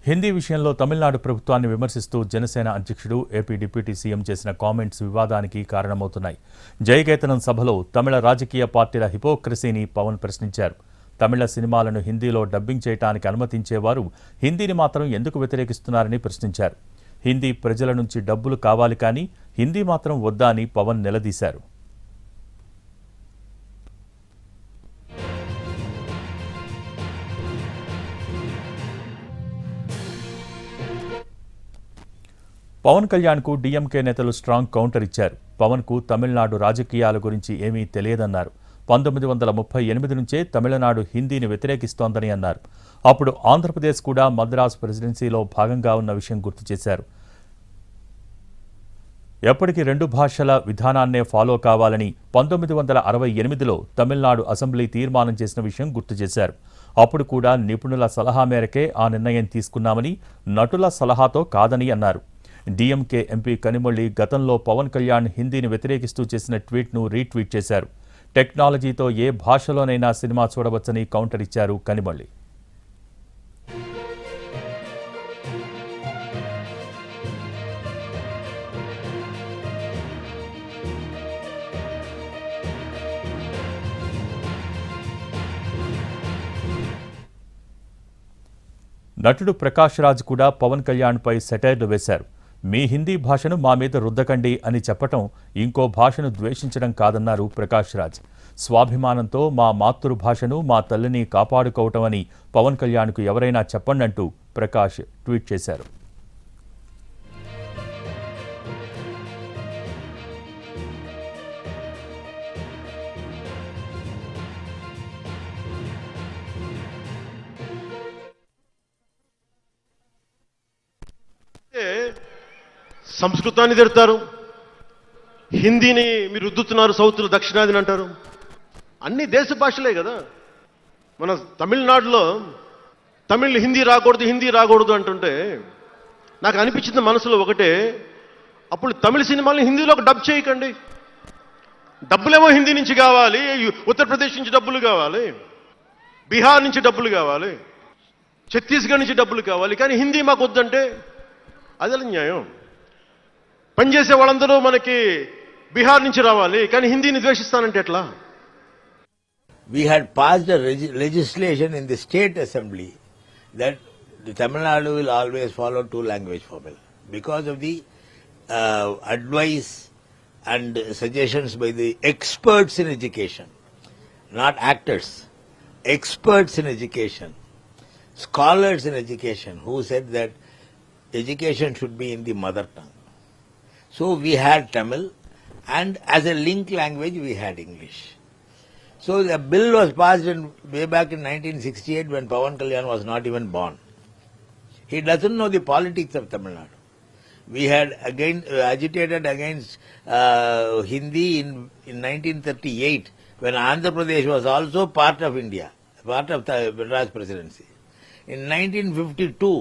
హిందీ విషయంలో తమిళనాడు ప్రభుత్వాన్ని విమర్శిస్తూ జనసేన అధ్యక్షుడు ఏపీ డిప్యూటీ సీఎం చేసిన కామెంట్స్ వివాదానికి కారణమవుతున్నాయి. జయకేతనం సభలో తమిళ రాజకీయ పార్టీల హిపోక్రసీని పవన్ ప్రశ్నించారు. తమిళ సినిమాలను హిందీలో డబ్బింగ్ చేయడానికి అనుమతించేవారు హిందీని మాత్రం ఎందుకు వ్యతిరేకిస్తున్నారని ప్రశ్నించారు. హిందీ ప్రజల నుంచి డబ్బులు కావాలి కానీ హిందీ మాత్రం వద్దా అని పవన్ నిలదీశారు. పవన్ కళ్యాణ్కు డీఎంకే నేతలు స్ట్రాంగ్ కౌంటర్ ఇచ్చారు. పవన్కు తమిళనాడు రాజకీయాల గురించి ఏమీ తెలియదన్నారు. 1938 నుంచే తమిళనాడు హిందీని వ్యతిరేకిస్తోందని అన్నారు. అప్పుడు ఆంధ్రప్రదేశ్ కూడా మద్రాసు ప్రెసిడెన్సీలో భాగంగా ఉన్న విషయం గుర్తు చేశారు. ఎప్పటికీ 2 భాషల విధానాన్నే ఫాలో కావాలని 1968లో తమిళనాడు అసెంబ్లీ తీర్మానం చేసిన విషయం గుర్తు చేశారు. అప్పుడు కూడా నిపుణుల సలహా మేరకే ఆ నిర్ణయం తీసుకున్నామని, నటుల సలహాతో కాదని అన్నారు. డీఎంకే ఎంపీ కనిమొళి గతంలో పవన్ కళ్యాణ్ హిందీని వ్యతిరేకిస్తూ చేసిన ట్వీట్ను రీట్వీట్ చేశారు. టెక్నాలజీతో ఏ భాషలోనైనా సినిమా చూడవచ్చని కౌంటర్ ఇచ్చారు కనిమొళి. నటుడు ప్రకాష్ రాజ్ కూడా పవన్ కళ్యాణ్పై సెటైర్లు వేశారు. మీ హిందీ భాషను మా మీద రుద్దకండి అని చెప్పటం ఇంకో భాషను ద్వేషించడం కాదన్నారు ప్రకాష్ రాజ్. స్వాభిమానంతో మా మాతృభాషను, మా తల్లిని కాపాడుకోవటం అని పవన్ కళ్యాణ్కు ఎవరైనా చెప్పండంటూ ప్రకాష్ ట్వీట్ చేశారు. సంస్కృతాన్ని తిడతారు, హిందీని మీరు రుద్దుతున్నారు, సౌత్లో దక్షిణాదిని అంటారు. అన్ని దేశ భాషలే కదా. మన తమిళనాడులో హిందీ రాకూడదు అంటుంటే నాకు అనిపించింది మనసులో ఒకటే, అప్పుడు తమిళ సినిమాల్ని హిందీలో డబ్ చేయకండి. డబ్బులేమో హిందీ నుంచి కావాలి, ఉత్తరప్రదేశ్ నుంచి డబ్బులు కావాలి, బీహార్ నుంచి డబ్బులు కావాలి, ఛత్తీస్గఢ్ నుంచి డబ్బులు కావాలి, కానీ హిందీ మాకు వద్దంటే అదే న్యాయం. పనిచేసే వాళ్ళందరూ మనకి బీహార్ నుంచి రావాలి, కానీ హిందీని ద్వేషిస్తానంటే ఎట్లా? We had passed a legislation in the state assembly that the Tamil Nadu will always follow 2-language formula because of the advice and suggestions by the experts in education, not actors, experts in education, scholars in education, who said that education should be in the mother tongue. So we had Tamil, and as a link language we had English. So the bill was passed way back in 1968 when Pawan Kalyan was not even born. He doesn't know the politics of Tamil Nadu. We had again agitated against Hindi in 1938 when Andhra Pradesh was also part of India, part of the Madras presidency. In 1952,